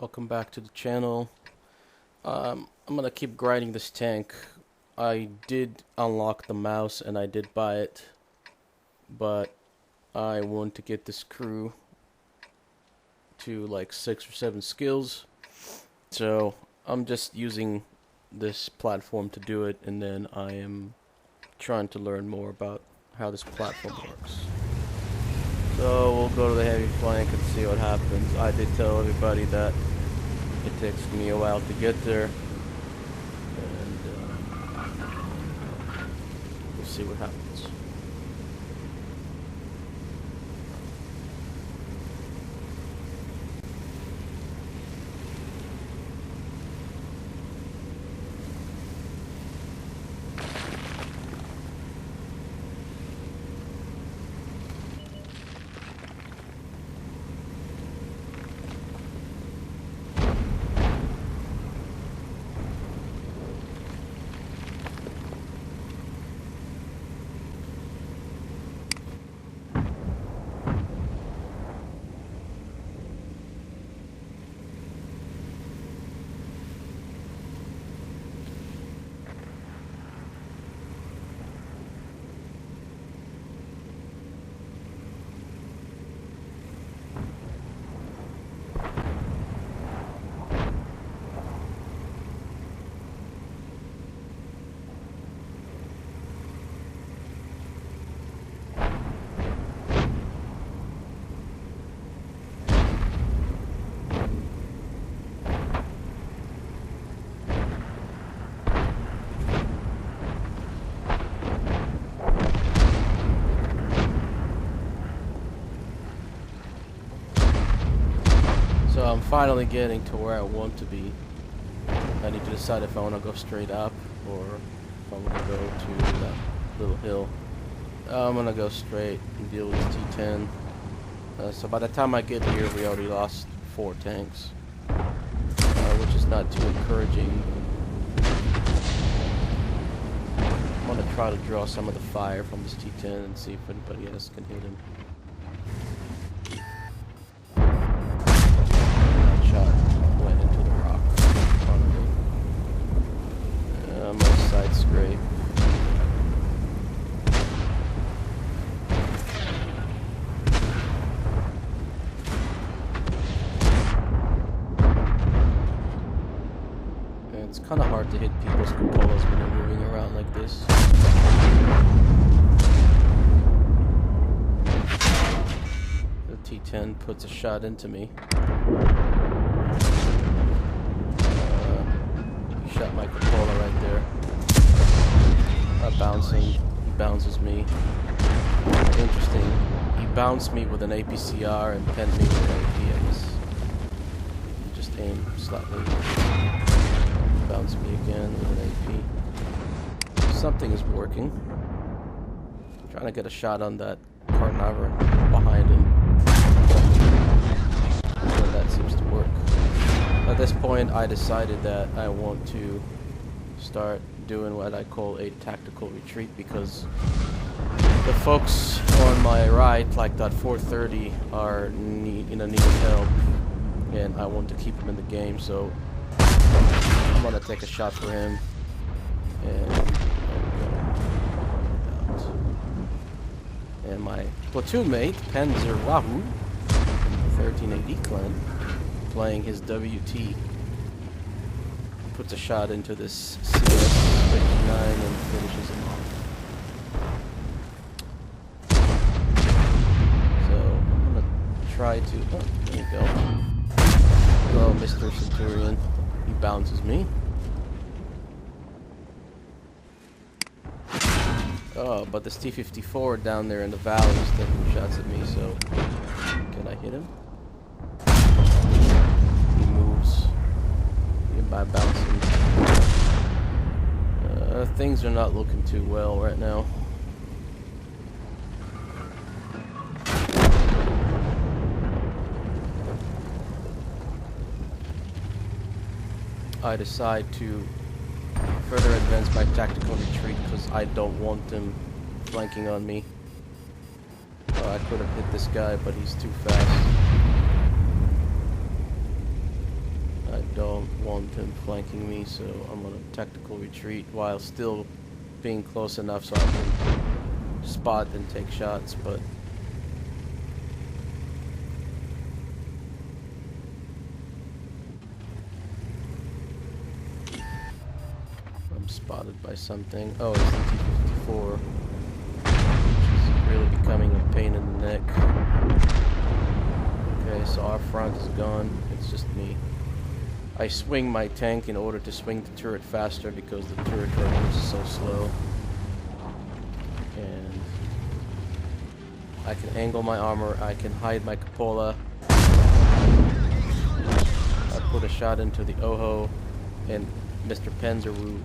Welcome back to the channel. I'm gonna keep grinding this tank. I did unlock the mouse and I did buy it, but I want to get this crew to like 6 or 7 skills. So I'm just using this platform to do it, and then I am trying to learn more about how this platform works. So we'll go to the heavy flank and see what happens. I did tell everybody that it takes me a while to get there, and we'll see what happens. So I'm finally getting to where I want to be. I need to decide if I want to go straight up or if I want to go to that little hill. I'm going to go straight and deal with T10. So by the time I get here, we already lost 4 tanks, which is not too encouraging. I'm going to try to draw some of the fire from this T10 and see if anybody else can hit him. Went into the rock in front of me. My side scrape. And it's kind of hard to hit people's cupolas when they're moving around like this. The T10 puts a shot into me. Shot my cupola right there. Bouncing. He bounces me. Interesting. He bounced me with an APCR and pinned me with an APX. He just aimed slightly. Bounced me again with an AP. Something is working. I'm trying to get a shot on that Carnivore behind him. So that seems to work. At this point, I decided that I want to start doing what I call a tactical retreat, because the folks on my right, like that 430, are need of help, and I want to keep him in the game. So I'm gonna take a shot for him, and my platoon mate Panzer Wahoo from the 13AD clan, playing his WT, puts a shot into this CS-59 and finishes him off. So I'm gonna try to. Oh, there you go. Hello, Mr. Centurion. He bounces me. Oh, but this T-54 down there in the valley is taking shots at me. So can I hit him? By bouncing. Things are not looking too well right now. I decide to further advance my tactical retreat because I don't want them flanking on me. I could have hit this guy, but he's too fast. don't want him flanking me, so I'm on a tactical retreat while still being close enough so I can spot and take shots, but I'm spotted by something. Oh, it's the T-54, which is really becoming a pain in the neck. Okay, so our front is gone. It's just me. I swing my tank in order to swing the turret faster because the turret is so slow. And I can angle my armor, I can hide my cupola. I put a shot into the Oho, and Mr. Panzerwu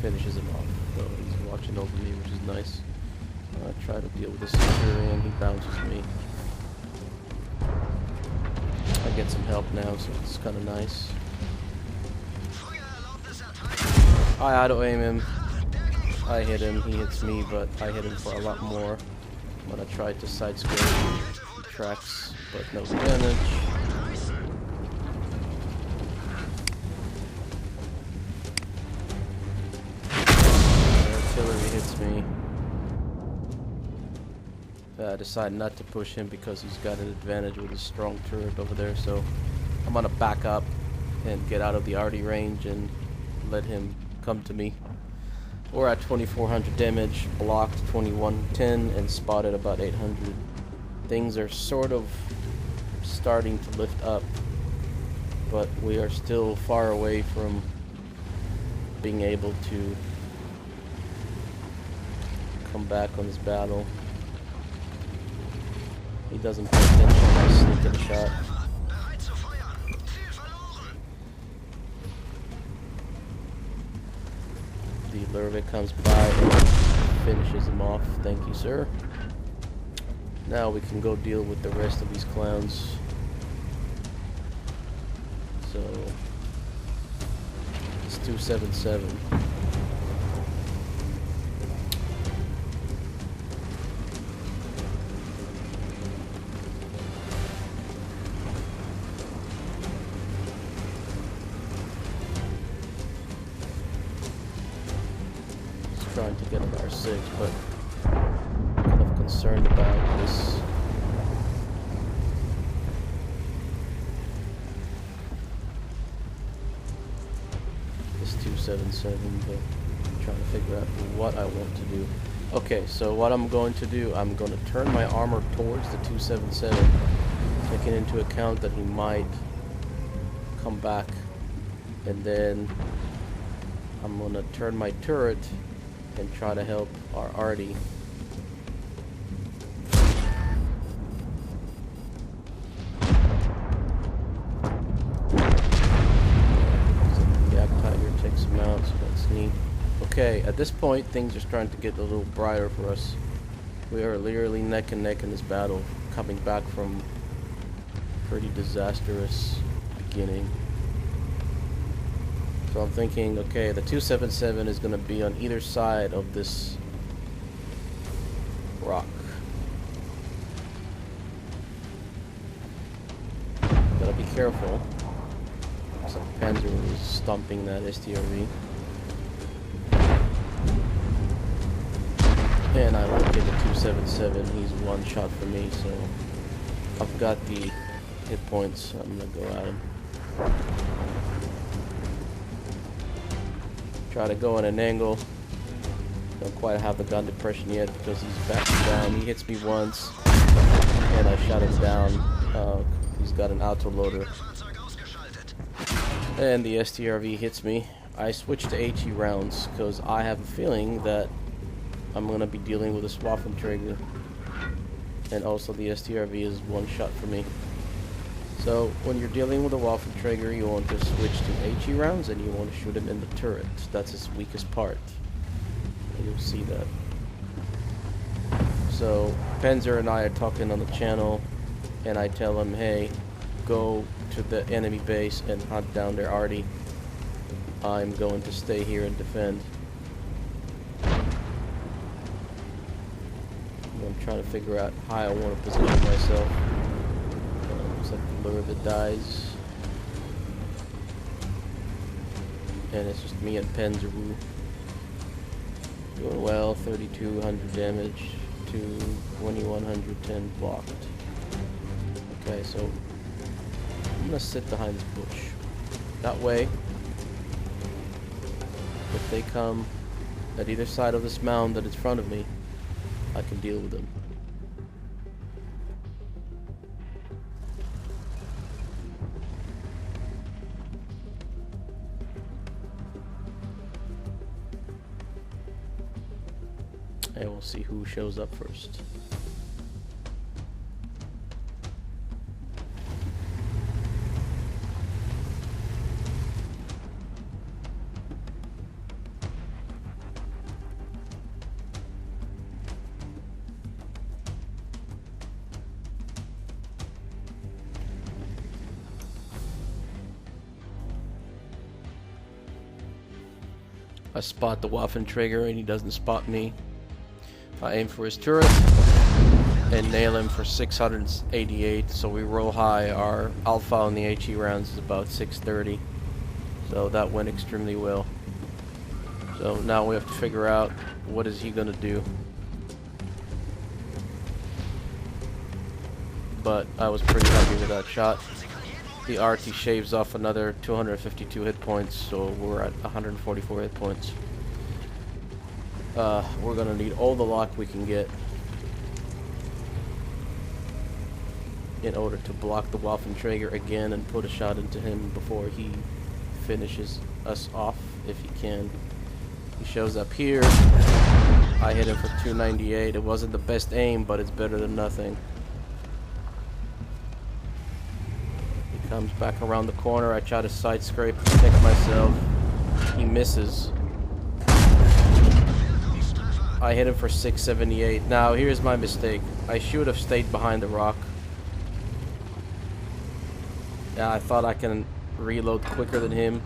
finishes him off. So he's watching over me, which is nice. I try to deal with the Centurion, he bounces me. I get some help now, so it's kind of nice. I auto-aim him. I hit him, he hits me, but I hit him for a lot more. When I tried to side-square, he tracks, but no damage. Artillery hits me. I decide not to push him because he's got an advantage with his strong turret over there, so I'm gonna back up and get out of the arty range and let him come to me. We're at 2400 damage, blocked 2110, and spotted about 800. Things are sort of starting to lift up, but we are still far away from being able to come back on this battle. He doesn't pay attention, I sneak in a shot. The Lurvik comes by and finishes him off. Thank you, sir. Now we can go deal with the rest of these clowns. So it's 277. Trying to get an R6, but I'm kind of concerned about this. This 277, but I'm trying to figure out what I want to do. Okay, so what I'm going to do, I'm going to turn my armor towards the 277, taking into account that he might come back, and then I'm going to turn my turret and try to help our arty. Yak Tiger takes him out, so that's neat. Okay, at this point things are starting to get a little brighter for us. We are literally neck and neck in this battle, coming back from a pretty disastrous beginning. So I'm thinking, okay, the 277 is going to be on either side of this rock. Gotta be careful. Some Panzer is stomping that STRV. And I look at the 277, he's one shot for me, so I've got the hit points, I'm gonna go at him. Try to go in an angle. Don't quite have the gun depression yet because he's backing down. He hits me once, and I shot him down. He's got an auto-loader. And the STRV hits me. I switch to HE rounds because I have a feeling that I'm going to be dealing with a Waffenträger. And also the STRV is one shot for me. So when you're dealing with a Waffenträger, you want to switch to HE rounds and you want to shoot him in the turret. That's his weakest part. You'll see that. So Panzer and I are talking on the channel, and I tell him, hey, go to the enemy base and hunt down their arty. I'm going to stay here and defend. I'm trying to figure out how I want to position myself. Looks like the Lurvik dies. and it's just me and Panzer. Doing well, 3200 damage to 2110 blocked. Okay, so I'm gonna sit behind this bush. That way, if they come at either side of this mound that is in front of me, I can deal with them. And we'll see who shows up first. I spot the Waffenträger and he doesn't spot me. I aim for his turret and nail him for 688, so we roll high. Our alpha on the HE rounds is about 630, so that went extremely well. So now we have to figure out what is he gonna do. But I was pretty happy with that shot. The RT shaves off another 252 hit points, so we're at 144 hit points. We're gonna need all the luck we can get in order to block the Waffenträger again and put a shot into him before he finishes us off, if he can. He shows up here. I hit him for 298. It wasn't the best aim, but it's better than nothing. He comes back around the corner. I try to side scrape, protect myself. He misses. I hit him for 678. Now, here's my mistake. I should have stayed behind the rock. Yeah, I thought I can reload quicker than him.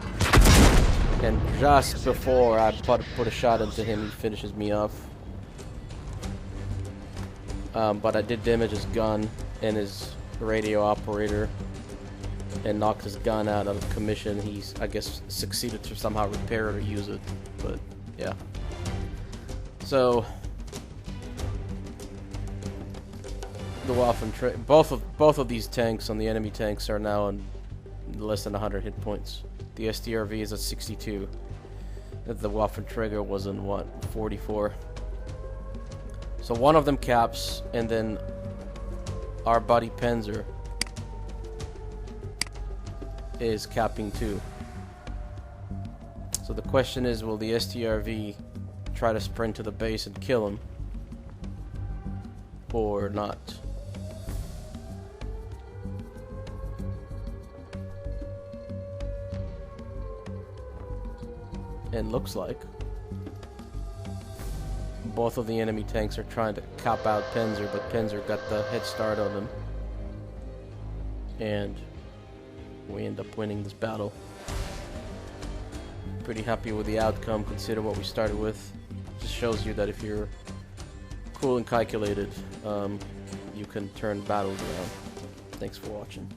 And just before I put a shot into him, he finishes me off. But I did damage his gun and his radio operator and knocked his gun out of commission. He's, I guess, succeeded to somehow repair it or use it. But, yeah. So the Waffen both of these tanks on the enemy tanks are now on less than 100 hit points. The STRV is at 62. The Waffenträger was in what, 44. So one of them caps, and then our buddy Panzer is capping too. So the question is, will the STRV try to sprint to the base and kill him, or not? And looks like both of the enemy tanks are trying to cap out Panzer, but Panzer got the head start on them, and we end up winning this battle. Pretty happy with the outcome, consider what we started with. Just shows you that if you're cool and calculated, you can turn battles around. Thanks for watching.